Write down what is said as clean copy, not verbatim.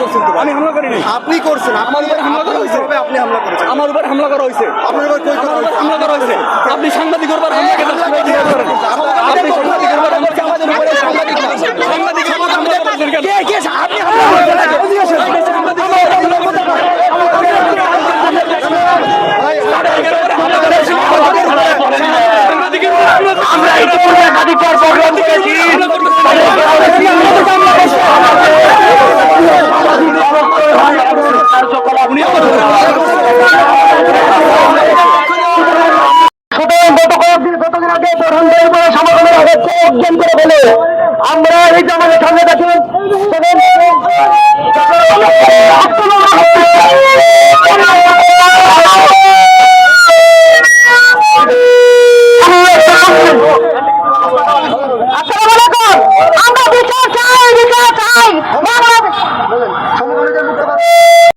করছেন তো? আমি হামলা করিনি। আপনি করছেন। আমার উপর হামলা করা হয়েছে। আপনি হামলা করেছেন। আমার উপর হামলা করা হয়েছে। আপনার উপর কই করা হয়েছে? হামলা করা হয়েছে। আপনি সাংবাদিকের উপর হামলা করেন। আপনি সাংবাদিকের উপর হামলা করেন। আমাদের উপরে সাংবাদিকের উপর হামলা করেছেন কেন? কে আপনি হামলা করেছেন? আপনি সাংবাদিকের উপর আমরা ইতিপূর্বে একাধিকবার প্রোগ্রাম করেছি। গতদিন আগে প্রধানমন্ত্রীর উপরে সমাগমের আগে অর্জন করে বলে আমরা এই যে আমাদের সামনে দেখুন